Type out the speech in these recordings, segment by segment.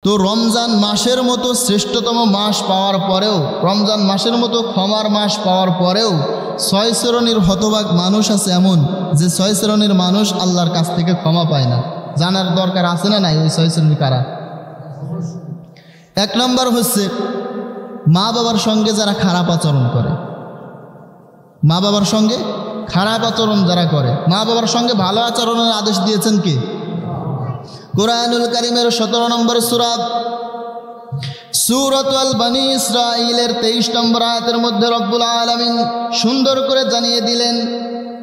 তো রমজান মাসের মতো শ্রেষ্ঠতম মাস পাওয়ার পরেও, রমজান মাসের মতো ক্ষমার মাস পাওয়ার পরেও 6 শ্রেণীর হতভাগ মানুষ আছে এমন, যে 6 শ্রেণীর মানুষ আল্লাহর কাছ থেকে ক্ষমা পায় না। জানার দরকার আছে না নাই ওই 6 শ্রেণী কারা? 1 নম্বর হচ্ছে মা বাবার সঙ্গে যারা খারাপ আচরণ করে। মা বাবার সঙ্গে খারাপ আচরণ যারা করে, মা বাবার সঙ্গে ভালো আচরণের আদেশ দিয়েছেন কে? কুরআনুল কারীমের 17 নম্বর সূরা সূরাতুল বনী ইসরাঈলের 23 নম্বর আয়াতের মধ্যে রব্বুল আলামিন সুন্দর করে জানিয়ে দিলেন,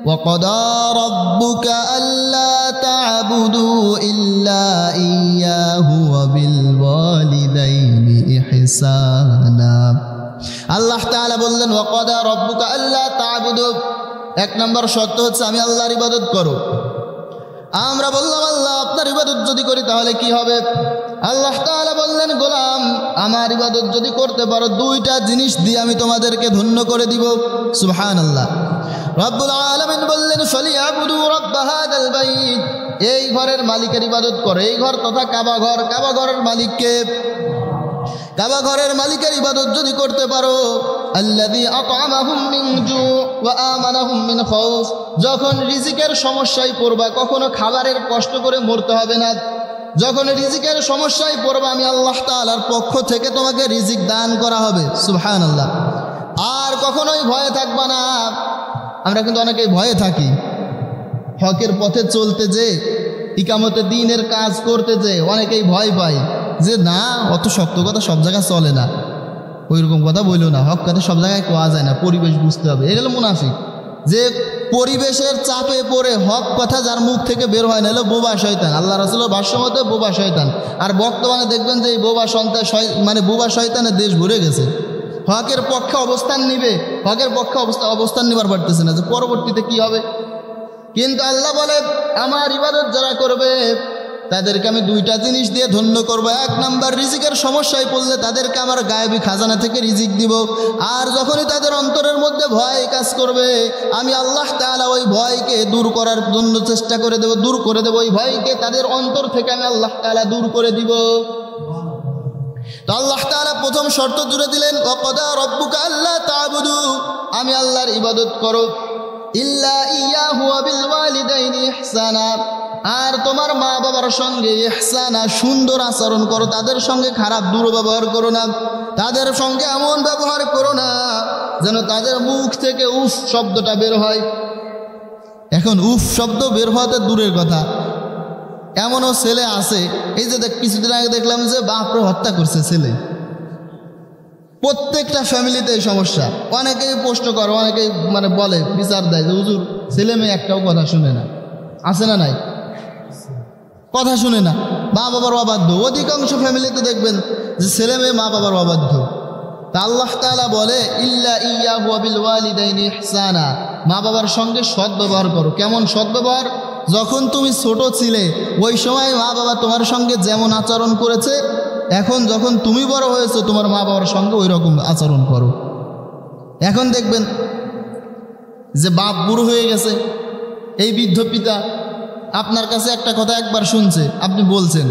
ওয়াকাদা রাব্বুকা আল্লা তা'বুদু ইল্লা ইয়্যাহু ওয়া বিল ওয়ালিদাইনি ইহসানা। আল্লাহ তাআলা বললেন ওয়াকাদা রাব্বুকা আল্লা তা'বুদু, 1 নম্বর শর্ত হচ্ছে আমি আল্লাহর ইবাদত করো। আমরা বললাম আল্লাহ আপনার ইবাদত যদি করি তাহলে কি হবে? আল্লাহ তাআলা বললেন গোলাম আমার ইবাদত যদি করতে পারো 2টা জিনিস দিয়ে আমি তোমাদেরকে ধন্য করে দিব। সুবহানাল্লাহ। রব্বুল আলামিন বললেন ফালিয়াবুদু রাব্ব হাযাল বাইত, এই ঘরের মালিকের ইবাদত করো। এই ঘর তথা কাবা ঘর, কাবা ঘরের মালিককে, কাবা ঘরের মালিকের ইবাদত যদি করতে পারো, আল্লাযী আত'আমাহুম মিন জু' ওয়া আমানাহুম মিন খাউফ, যখন রিজিকের সমস্যায় পড়বা কখনো খাবারের কষ্ট করে মরতে হবে না। যখন রিজিকের সমস্যায় পড়বা আমি আল্লাহ তাআলার পক্ষ থেকে তোমাকে রিজিক দান করা হবে। সুবহানাল্লাহ। আর কখনোই ভয়ে থাকবা না। আমরা কিন্তু অনেকেই ভয়ে থাকি, হকের পথে চলতে যে, ইকামতে দ্বীনের কাজ করতে যে অনেকেই ভয় পায় যে না অত শক্ত কথা সব জায়গায় চলে না, ওইরকম কথা বললো না, হক কথা সব জায়গায় কোয়া যায় না, পরিবেশ বুঝতে হবে। এটা হলো মুনাফিক, যে পরিবেশের চাপে পড়ে হক কথা যার মুখ থেকে বের হয় না, হলো বোবা শয়তান। আল্লাহ রাসূলের ভাষ্য মতে বোবা শয়তান। আর বর্তমানে দেখবেন যে এই বোবা সন্তান মানে বোবা শয়তানের দেশ ভরে গেছে। হকের পক্ষে অবস্থান নিবে, হকের পক্ষে অবস্থান নিবার পারতেছে না, যে পরবর্তীতে কি হবে। কিন্তু আল্লাহ বলে আমার ইবাদত যারা করবে তাদেরকে আমি 2টা জিনিস দিয়ে ধন্য করব। 1 নম্বর রিজিকের সমস্যায় পড়লে তাদেরকে আমার গায়েবী খাজানা থেকে রিজিক দিব। আর যখনই তাদের অন্তরের মধ্যে ভয় কাজ করবে আমি আল্লাহ তাআলা ওই ভয়কে দূর করার জন্য চেষ্টা করে দেব, দূর করে দেব। ওই ভয়কে তাদের অন্তর থেকে আমি আল্লাহ তাআলা দূর করে দিব। তো আল্লাহ তাআলা প্রথম শর্ত জুড়ে দিলেন ওয়াকাদা রাব্বুকা আল্লা তা'বুদু, আমি আল্লাহর ইবাদত করো, ইল্লা ইয়্যাহু ওয়া বিল ওয়ালিদাইনি ইহসানা, আর তোমার মা বাবার সঙ্গে ইহসানা সুন্দর আচরণ করো, তাদের সঙ্গে খারাপ দুর্ব্যবহার করো না, তাদের সঙ্গে এমন ব্যবহার করো না যেন তাদের মুখ থেকে উফ শব্দটা বের হয়। এখন উফ শব্দ বের হওয়াতে দূরের কথা, এমনও ছেলে আছে, এই যে কিছুদিন আগে দেখলাম যে বাপরে হত্যা করছে ছেলে। প্রত্যেকটা ফ্যামিলিতে এই সমস্যা। অনেকেই প্রশ্ন করে, অনেকেই মানে বলে, বিচার দেয় যে হুজুর ছেলে মেয়ে একটাও কথা শুনে না। আছে না নাই? কথা শুনে না, মা বাবার অবাধ্য। অধিকাংশ ফ্যামিলিতে দেখবেন যে ছেলে মেয়ে মা বাবার অবাধ্য। তা আল্লাহ তাআলা বলে ইল্লা ইয়্যাহু ওয়া বিল ওয়ালিদাইনি ইহসানা, মা বাবার সঙ্গে সৎ ব্যবহার করো। কেমন সৎ ব্যবহার? যখন তুমি ছোট ছিলে ওই সময় মা বাবা তোমার সঙ্গে যেমন আচরণ করেছে, এখন যখন তুমি বড় হয়েছো তোমার মা বাবার সঙ্গে ওই রকম আচরণ করো। এখন দেখবেন যে বাপ বুড়ো হয়ে গেছে, এই বৃদ্ধ পিতা আপনার কাছে একটা কথা একবার শুনছে, আপনি বলছেন,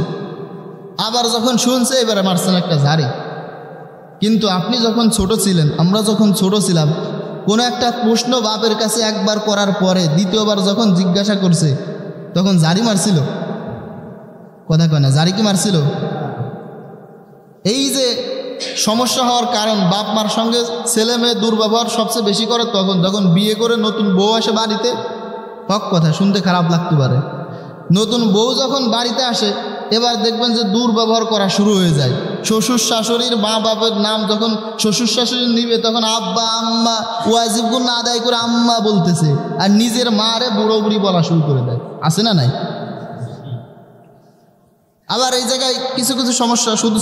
আবার যখন শুনছে এবারে মারছেন একটা ঝাড়ি। কিন্তু আপনি যখন ছোট ছিলেন, আমরা যখন ছোট ছিলাম, কোনো একটা প্রশ্ন বাপের কাছে একবার করার পরে দ্বিতীয়বার যখন জিজ্ঞাসা করছে তখন ঝাড়ি মারছিল? কথা কয় না, ঝাড়ি কি মারছিল? এই যে সমস্যা হওয়ার কারণ, বাপ মার সঙ্গে ছেলে মেয়ে দুর্ব্যবহার সবচেয়ে বেশি করে তখন যখন বিয়ে করে নতুন বউ আসে বাড়িতে। হক কথা শুনতে খারাপ লাগতে পারে, নতুন বউ যখন বাড়িতে আসে এবার দেখবেন যে দুর্ব্যবহার করা শুরু হয়ে যায়। শ্বশুর শাশুড়ির মা বাপের নাম যখন শ্বশুর শাশুড়ি নিবে তখন আব্বা আম্মা, ওয়াজিব গুণ আদায় করে আম্মা বলতেছে, আর নিজের মারে বুড়ো বুড়ি বলা শুরু করে দেয়। আছে না নাই? আবার এই জায়গায় কিছু কিছু সমস্যা শুধু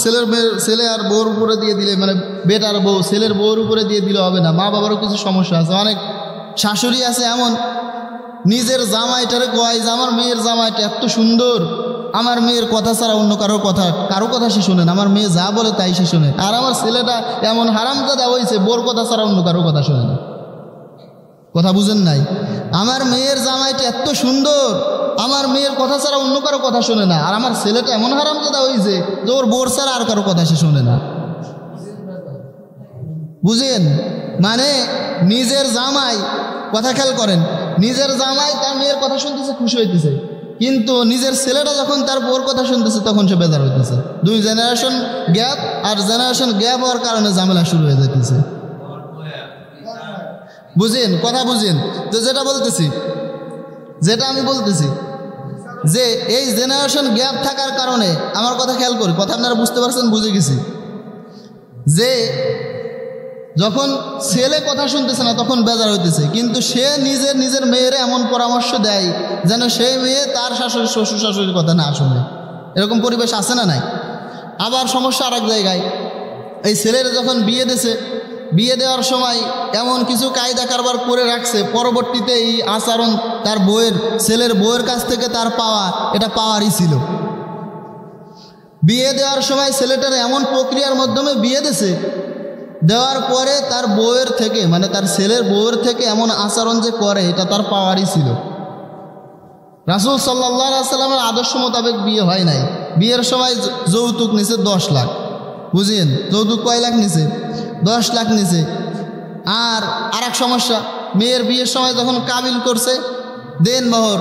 ছেলে আর বউর উপরে দিয়ে দিলে, মানে বেটার বউ ছেলের বউর উপরে দিয়ে দিলে হবে না, মা বাবারও কিছু সমস্যা আছে। অনেক শাশুড়ি আছে এমন, নিজের জামাইটারে কয় যে আমার মেয়ের জামাইটা এত সুন্দর, আমার মেয়ের কথা ছাড়া অন্য কারো কথা সে শোনে না, আমার মেয়ে যা বলে তাই সে শোনে। আর আমার ছেলেটা এমন হারামজাদা হয়েছে, বোর কথা ছাড়া অন্য কারো কথা শোনে না। কথা বুঝেন নাই? আমার মেয়ের জামাইটা এত সুন্দর, আমার মেয়ের কথা ছাড়া অন্য কারো কথা শোনে না, আর আমার ছেলেটা এমন হারামজাদা হয়েছে যে ওর বোর ছাড়া আর কারো কথা সে শোনে না। বুঝেন? মানে নিজের জামাই, কথা খেয়াল করেন, নিজের জামাই তার মেয়ের কথা শুনতেছে, খুশি হইতেছে, কিন্তু নিজের ছেলেটা যখন তার বোর কথা শুনতেছে তখন সে বেজার হইতেছে। দুই জেনারেশন গ্যাপ, আর জেনারেশন গ্যাপ হওয়ার কারণে ঝামেলা শুরু হয়ে যাইতেছে। বুঝেন? কথা বুঝেন তো? যেটা আমি বলতেছি যে এই জেনারেশন গ্যাপ থাকার কারণে, আমার কথা খেয়াল করি, কথা আপনারা বুঝতে পারছেন, বুঝে গেছি যে যখন ছেলে কথা শুনতেছে না তখন বেজার হইতেছে, কিন্তু সে নিজের মেয়ের এমন পরামর্শ দেয় যেন সেই মেয়ে তার শাশুড়ি শ্বশুর শাশুড়ির কথা না শুনে। এরকম পরিবেশ আছে না নাই? আবার সমস্যা আর এক জায়গায়, এই ছেলের যখন বিয়ে দিয়েছে, বিয়ে দেওয়ার সময় এমন কিছু কায়দা কারবার করে রাখছে, পরবর্তীতে এই আচরণ তার ছেলের বউয়ের কাছ থেকে তার পাওয়া, এটা পাওয়ারই ছিল। বিয়ে দেওয়ার সময় ছেলেটার এমন প্রক্রিয়ার মাধ্যমে বিয়ে দিয়েছে, দেওয়ার পরে তার বউয়ের থেকে, মানে তার ছেলের বউয়ের থেকে এমন আচরণ যে করে, এটা তার পাওয়ারই ছিল। রাসূল সাল্লাল্লাহু আলাইহি সাল্লামের আদর্শ মোতাবেক বিয়ে হয় নাই। বিয়ের সময় যৌতুক নিছে 10 লাখ। বুঝেন? যৌতুক কয় লাখ নিছে? 10 লাখ নিছে। আর এক সমস্যা, মেয়ের বিয়ের সময় যখন কাবিল করছে, দেন মোহর,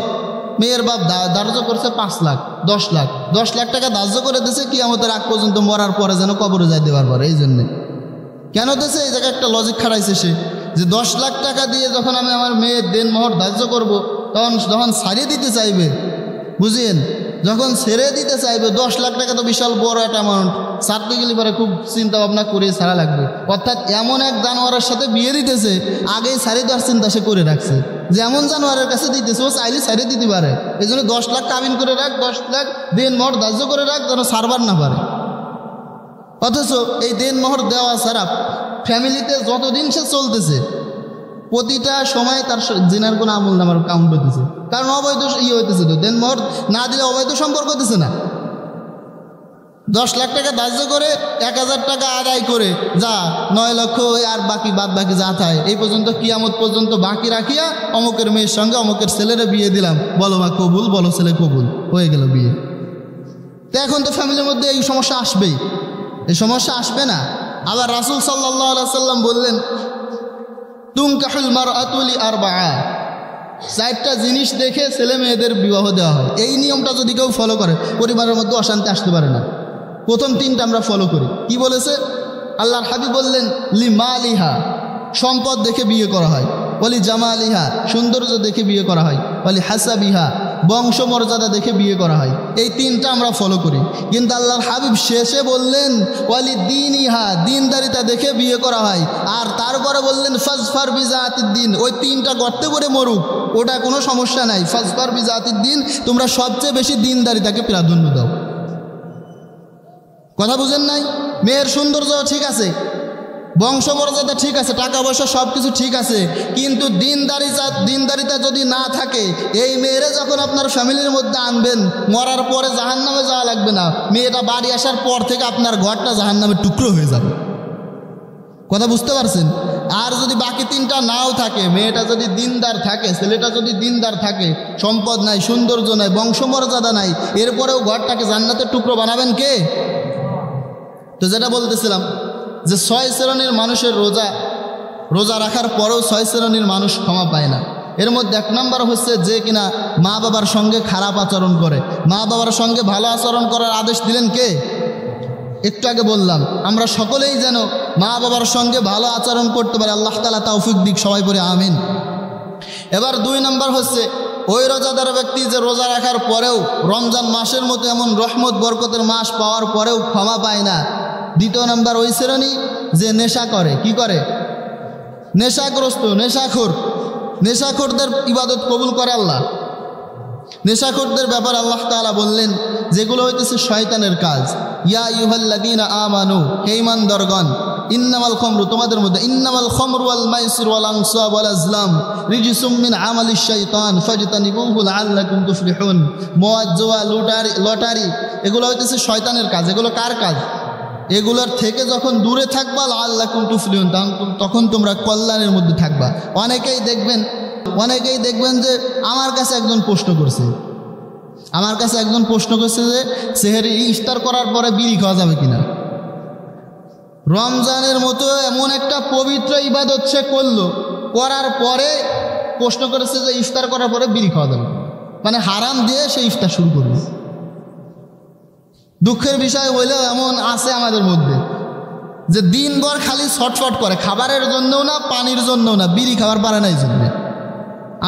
মেয়ের বাপ ধার্য করছে 5 লাখ, 10 লাখ, 10 লাখ টাকা ধার্য করে দিয়েছে কিয়ামতের আগ পর্যন্ত, মরার পরে যেন কবরে যায় দেওয়ার পরে। এই জন্যে কেন দিয়েছে? এই জায়গায় একটা লজিক খাড়াইছে সে, যে 10 লাখ টাকা দিয়ে যখন আমি আমার মেয়ের দেন মোহর ধার্য করব, তখন যখন ছাড়িয়ে দিতে চাইবে, বুঝেন, যখন ছেড়ে দিতে চাইবে, 10 লাখ টাকা তো বিশাল বড় একটা অ্যামাউন্ট, ছাড়তে গেলে পরে খুব চিন্তা ভাবনা করে ছাড়া লাগবে। অর্থাৎ এমন এক জানোয়ারের সাথে বিয়ে দিতেছে, আগেই ছাড়িয়ে দেওয়ার চিন্তা সে করে রাখছে, যে এমন জানোয়ারের কাছে দিতেছে ও চাইলে ছাড়িয়ে দিতে পারে। এই জন্য 10 লাখ কাবিন করে রাখ, 10 লাখ দেন মোহর ধার্য করে রাখ, যেন ছাড়বার না পারে। অথচ এই দেন মোহর দেওয়া ছাড়া ফ্যামিলিতে যতদিন সে চলতেছে, প্রতিটা সময় তার জিনার কোনো আমল নামার কাউন্ট হইতেছে, কারণ অবৈধ হইতেছে। তো দেন মোহর না দিলে অবৈধ সম্পর্ক হতেছে না। 10 লাখ টাকা ধার্য করে 1000 টাকা আদায় করে যা 9 লক্ষ, আর বাদ বাকি যা থাকে এই পর্যন্ত, কিয়ামত পর্যন্ত বাকি রাখিয়া অমুকের মেয়ের সঙ্গে অমুকের ছেলেরে বিয়ে দিলাম, বলো মা কবুল, বলো ছেলে কবুল, হয়ে গেল বিয়ে। তো এখন তো ফ্যামিলির মধ্যে এই সমস্যা আসবেই, এই সমস্যা আসবে না? আবার রাসূল সাল্লাল্লাহু আলাইহি সাল্লাম বললেন, তুনকাহুল মারআতু লিআরবাআ, 4টা জিনিস দেখে ছেলে মেয়েদের বিবাহ দেওয়া হয়। এই নিয়মটা যদি কেউ ফলো করে, পরিবারের মধ্যে অশান্তি আসতে পারে না। প্রথম 3টা আমরা ফলো করি। কি বলেছে আল্লাহর হাবিব? বললেন লিমালিহা, সম্পদ দেখে বিয়ে করা হয়, ওয়ালি জামালিহা, সৌন্দর্য দেখে বিয়ে করা হয়, ওয়ালি হাসাবিহা, বংশমর্যাদা দেখে বিয়ে করা হয়। এই 3টা আমরা ফলো করি, কিন্তু আল্লাহর হাবিব শেষে বললেন ওয়ালি দীনিহা, দিনদারিতা দেখে বিয়ে করা হয়। আর তারপরে বললেন ফাজফার বিজাতিদ দিন, ওই 3টা গর্তে পড়ে মরুক, ওটা কোনো সমস্যা নাই। ফাজফার বিজাতিদ দিন, তোমরা সবচেয়ে বেশি দিনদারিতাকে প্রাধান্য দাও। কথা বুঝেন নাই? মেয়ের সৌন্দর্য ঠিক আছে, বংশমর্যাদা ঠিক আছে, টাকা পয়সা সব কিছু ঠিক আছে, কিন্তু দিনদারিতা যদি না থাকে, এই মেয়েরে যখন আপনার ফ্যামিলির মধ্যে আনবেন, মরার পরে জাহান্নামে যাওয়া লাগবে না, মেয়েটা বাড়ি আসার পর থেকে আপনার ঘরটা জাহান্নামের টুকরো হয়ে যাবে। কথা বুঝতে পারছেন? আর যদি বাকি 3টা নাও থাকে, মেয়েটা যদি দিনদার থাকে, ছেলেটা যদি দিনদার থাকে, সম্পদ নাই, সৌন্দর্য নাই, বংশমর্যাদা নাই, এরপরেও ঘরটাকে জান্নাতের টুকরো বানাবেন কে? তো যেটা বলতেছিলাম যে 6 শ্রেণীর মানুষের রোজা রাখার পরেও 6 শ্রেণীর মানুষ ক্ষমা পায় না। এর মধ্যে 1 নম্বর হচ্ছে যে কিনা মা বাবার সঙ্গে খারাপ আচরণ করে। মা বাবার সঙ্গে ভালো আচরণ করার আদেশ দিলেন কে? একটু আগে বললাম, আমরা সকলেই যেন মা বাবার সঙ্গে ভালো আচরণ করতে পারি। আল্লাহ তাআলা তৌফিক দিক, সবাই পড়ে আমিন। এবার 2 নম্বর হচ্ছে ওই রোজাদার ব্যক্তি যে রোজা রাখার পরেও, রমজান মাসের মতো এমন রহমত বরকতের মাস পাওয়ার পরেও ক্ষমা পায় না। 2 নম্বর ওই শ্রেণী যে নেশা করে। কি করে? নেশাগ্রস্ত, নেশাখোরদের ইবাদত কবুল করে আল্লাহ। নেশাখোরদের ব্যাপার আল্লাহ তাআলা বললেন যেগুলো হইতেছে শয়তানের কাজ। ইয়া আইয়ুহাল্লাযীনা আমানু, হে ঈমানদারগণ, ইন্নামাল খামরু, তোমাদের মধ্যে, ইন্নামাল খামরু ওয়াল মাইসির ওয়াল আনসাব ওয়াল আজলাম রিজসুম মিন আমালিশ শাইতান ফাজতানিবুহু লাআল্লাকুম তুফলিহুন। মদ, জুয়া, লটারি এগুলো হইতেছে শয়তানের কাজ। এগুলো কার কাজ? এগুলোর থেকে যখন দূরে থাকবা, লাআল্লাকুম তুফলিহুন, তখন তোমরা কল্যাণের মধ্যে থাকবা। অনেকেই দেখবেন যে আমার কাছে একজন প্রশ্ন করছে আমার কাছে একজন প্রশ্ন করছে যে সেহরি ইফতার করার পরে বিড়ি খাওয়া যাবে কিনা। রমজানের মতো এমন একটা পবিত্র ইবাদত সে করলো, করার পরে প্রশ্ন করেছে যে ইফতার করার পরে বিড়ি খাওয়া যাবে, মানে হারাম দিয়ে সে ইফতার শুরু করবে। দুঃখের বিষয় হইলেও এমন আছে আমাদের মধ্যে যে দিনভর খালি ছটফট করে, খাবারের জন্যও না, পানির জন্যও না, বিড়ি খাবার পারে না এই জন্যে।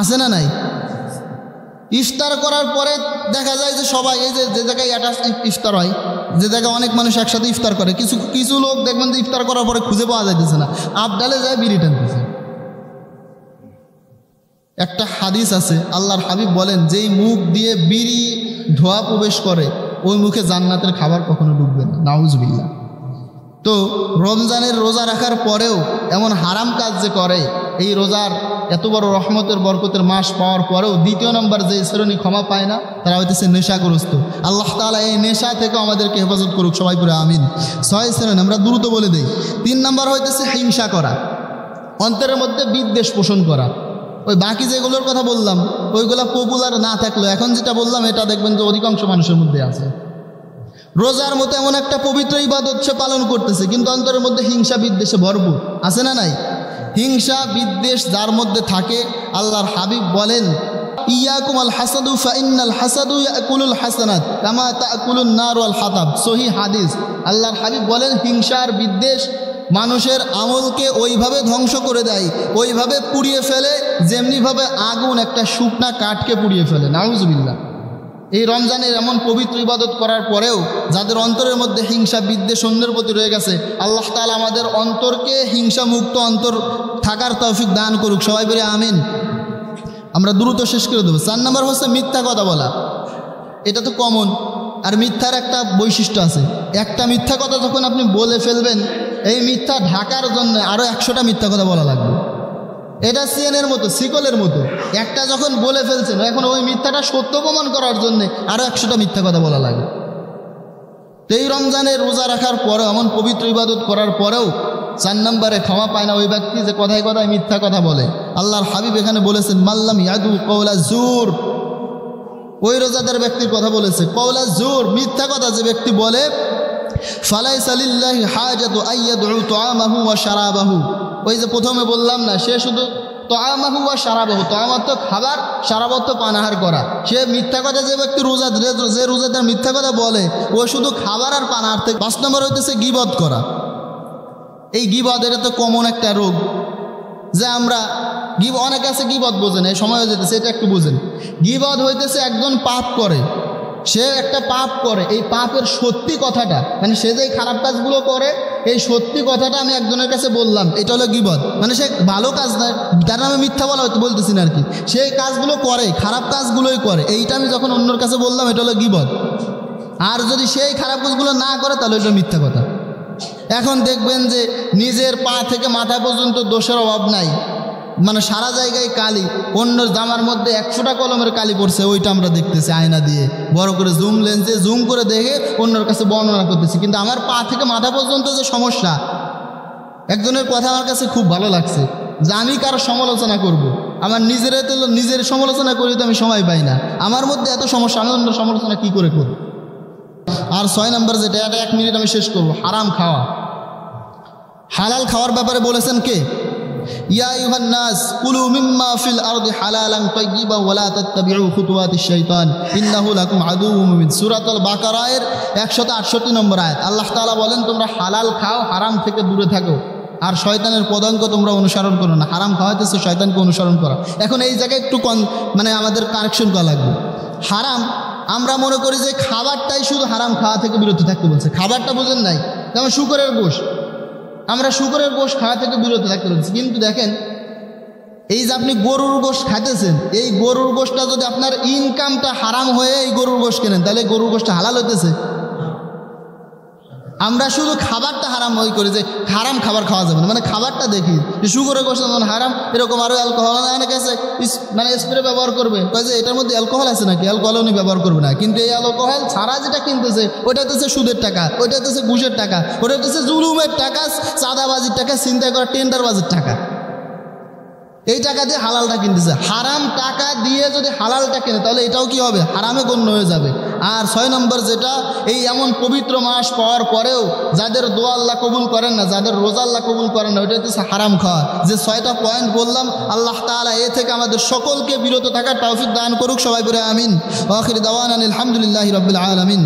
আছে না নাই? ইফতার করার পরে দেখা যায় যে সবাই এই যে জায়গায় একটা ইফতার হয়, যে জায়গায় অনেক মানুষ একসাথে ইফতার করে, কিছু কিছু লোক দেখবেন যে ইফতার করার পরে খুঁজে পাওয়া যাইতেছে না, আবডালে যায় বিড়ি টানতেছে। একটা হাদিস আছে, আল্লাহর হাবিব বলেন যেই মুখ দিয়ে বিড়ি ধোয়া প্রবেশ করে ওই মুখে জান্নাতের খাবার কখনো ঢুকবে না, নাউজুবিল্লাহ। তো রমজানের রোজা রাখার পরেও এমন হারাম কাজ যে করে, এই রোজার এত বড় রহমতের বরকতের মাস পাওয়ার পরেও দ্বিতীয় নম্বর যে শ্রেণী ক্ষমা পায় না তারা হইতেছে নেশাগ্রস্ত। আল্লাহ তাআলা এই নেশা থেকে আমাদেরকে হেফাজত করুক, সবাই পুরো আমিন। 6 শ্রেণী আমরা দ্রুত বলে দেই। 3 নম্বর হইতেছে হিংসা করা, অন্তরের মধ্যে বিদ্বেষ পোষণ করা। ওই বাকি যেগুলোর কথা বললাম ওইগুলা পপুলার না থাকলেও এখন যেটা বললাম এটা দেখবেন যে অধিকাংশ মানুষের মধ্যে আছে। রোজার মতো এমন একটা পবিত্র ইবাদত সে পালন করতেছে, কিন্তু অন্তরের মধ্যে হিংসা বিদ্বেষে ভরপুর। আছে না নাই? হিংসা বিদ্বেষ যার মধ্যে থাকে, আল্লাহর হাবিব বলেন ইয়াকুম আল হাসাদু ফাইন্নাল হাসাদু ইয়াকুলুল হাসানাত কামা তাকুলুন নার ওয়াল হাতাব। সহিহ হাদিস। আল্লাহর হাবিব বলেন হিংসা আর বিদ্বেষ মানুষের আমলকে ওইভাবে ধ্বংস করে দেয়, ওইভাবে পুড়িয়ে ফেলে যেমনিভাবে আগুন একটা শুকনা কাঠকে পুড়িয়ে ফেলে। নাউজুবিল্লাহ। এই রমজানের এমন পবিত্র ইবাদত করার পরেও যাদের অন্তরের মধ্যে হিংসা বিদ্বেষ অন্যের প্রতি রয়ে গেছে, আল্লাহ তাআলা আমাদের অন্তরকে হিংসা মুক্ত অন্তর থাকার তৌফিক দান করুক, সবাই বলে আমিন। আমরা দ্রুত শেষ করে দেবো। 4 নম্বর হচ্ছে মিথ্যা কথা বলা। এটা তো কমন, আর মিথ্যার একটা বৈশিষ্ট্য আছে। একটা মিথ্যা কথা যখন আপনি বলে ফেলবেন, এই মিথ্যা ঢাকার জন্য আরও 100টা মিথ্যা কথা বলা লাগবে। এটা চেনের মতো, শিকলের মতো। একটা যখন বলে ফেলছেন, এখন ওই মিথ্যাটা সত্য প্রমাণ করার জন্য আরও 100টা মিথ্যা কথা বলা লাগে। তো এই রমজানের রোজা রাখার পরেও, এমন পবিত্র ইবাদত করার পরেও 4 নম্বরে ক্ষমা পায় না ওই ব্যক্তি যে কথায় কথায় মিথ্যা কথা বলে। আল্লাহর হাবিব এখানে বলেছেন মাল্লাম ইয়াদু কওলা জুর। ওই রোজাদার ব্যক্তির কথা বলেছে, কওলা জুর, মিথ্যা কথা যে ব্যক্তি বলে, ফালাইসা লিল্লাহি হাজাতু আইয়াদউ তুআমাহু ওয়া শারাবাহু। ওই যে প্রথমে বললাম না, সে শুধু তুআমাহু ওয়া শারাবাহু, তুআমাত তো খাবার, শারাবাত তো পানাহার করা। সে মিথ্যা কথা যে ব্যক্তি যে রোজাদার মিথ্যা কথা বলে, ও শুধু খাবার আর পানাহার থেকে। 5 নম্বর হইতেছে গীবত করা। এই গীবত এটা তো কমন একটা রোগ, যে আমরা অনেকে আছে গীবত বোঝেন, এই সময় হয়ে যেতেছে, এটা একটু বুঝেন। গীবত হইতেছে একজন পাপ করে, সে একটা পাপ করে, এই পাপের সত্যি কথাটা, মানে সে যে খারাপ কাজগুলো করে এই সত্যি কথাটা আমি একজনের কাছে বললাম, এটা হলো গীবত। মানে সে ভালো কাজ নয়, তার নামে মিথ্যা বলা হয়তো বলতেছি না আর কি, সেই কাজগুলো করে, খারাপ কাজগুলোই করে, এইটা আমি যখন অন্যর কাছে বললাম এটা হলো গীবত। আর যদি সেই খারাপ কাজগুলো না করে তাহলে এটা মিথ্যা কথা। এখন দেখবেন যে নিজের পা থেকে মাথা পর্যন্ত দোষের অভাব নাই, মানে সারা জায়গায় কালি, অন্য জামার মধ্যে 100টা কলমের কালি পড়ছে, ওইটা আমরা দেখতেছি আয়না দিয়ে বড় করে জুম লেন্সে জুম করে দেখে অন্যর কাছে বর্ণনা করতেছি। কিন্তু আমার পা থেকে মাথা পর্যন্ত যে সমস্যা, একজনের কথা আমার কাছে খুব ভালো লাগছে যে আমি কারো সমালোচনা করব, আমার নিজের সমালোচনা করি তো আমি সময় পাই না, আমার মধ্যে এত সমস্যা, আমি অন্য সমালোচনা কি করে করব। আর 6 নম্বর যেটা, এটা 1 মিনিট আমি শেষ করব, হারাম খাওয়া। হালাল খাওয়ার ব্যাপারে বলেছেন কে? ইয়া আইয়ুহান নাস কুলু মিম্মা ফিল আরদি হালালান তাইয়্যিবান ওয়া লা তাত্তাবিউ খুতুওয়াতিশ শাইতান ইন্নাহু লাকুম আদুউম মুবিন। সূরাতুল বাকারার 168 নম্বর আয়াত। আল্লাহ তাআলা বলেন তোমরা হালাল খাও, হারাম থেকে দূরে থাকো, আর শয়তানের পদাঙ্ক তোমরা অনুসরণ করো না। হারাম খাওয়াইতেছে শয়তানকে অনুসরণ করা। এখন এই জায়গায় একটু মানে আমাদের কারেকশন করা লাগবে। হারাম আমরা মনে করি যে খাবারটাই শুধু হারাম, খাওয়া থেকে বিরত থাকতে বলছে। খাবারটা বোঝেন নাই, যেমন শুকরের গোশ, আমরা শুকরের গোশ খাওয়া থেকে বিরত থাকতে বলছি। কিন্তু দেখেন এই যে আপনি গরুর গোশ খাইতেছেন, এই গরুর গোশটা যদি আপনার ইনকামটা হারাম হয়ে এই গরুর গোশ কেনেন, তাহলে গরুর গোশটা হালাল হইতেছে। আমরা শুধু খাবারটা হারাম ওই করি যে হারাম খাবার খাওয়া যাবে না, মানে খাবারটা দেখি যে শুকরের গোশ যেমন হারাম, এরকম আরও অ্যালকোহল অনেকে আছে মানে স্প্রে ব্যবহার করবে, যে এটার মধ্যে অ্যালকোহল আছে নাকি, অ্যালকোহল উনি ব্যবহার করবে না। কিন্তু এই অ্যালকোহল ছাড়া যেটা কিনতেছে ওইটা হচ্ছে সুদের টাকা, ওইটা হচ্ছে ঘুষের টাকা, ওটা হচ্ছে জুলুমের টাকা, চাঁদাবাজির টাকা, চিন্তা করা টেন্ডারবাজির টাকা। এই টাকা দিয়ে হালালটা কিনতেছে। হারাম টাকা দিয়ে যদি হালালটা কেনে তাহলে এটাও কি হবে? হারামে গণ্য হয়ে যাবে। আর 6 নম্বর যেটা, এই এমন পবিত্র মাস পাওয়ার পরেও যাদের দোয়া আল্লাহ কবুল করেন না, যাদের রোজা আল্লাহ কবুল করেন না, ওইটা হচ্ছে হারাম খাওয়া। যে 6টা পয়েন্ট বললাম, আল্লাহ তাআলা এ থেকে আমাদের সকলকে বিরত থাকার তৌফিক দান করুক। সবাই বলে আমিন। ওয়া আখির দাওয়ানা আলহামদুলিল্লাহি রাব্বিল আলামিন।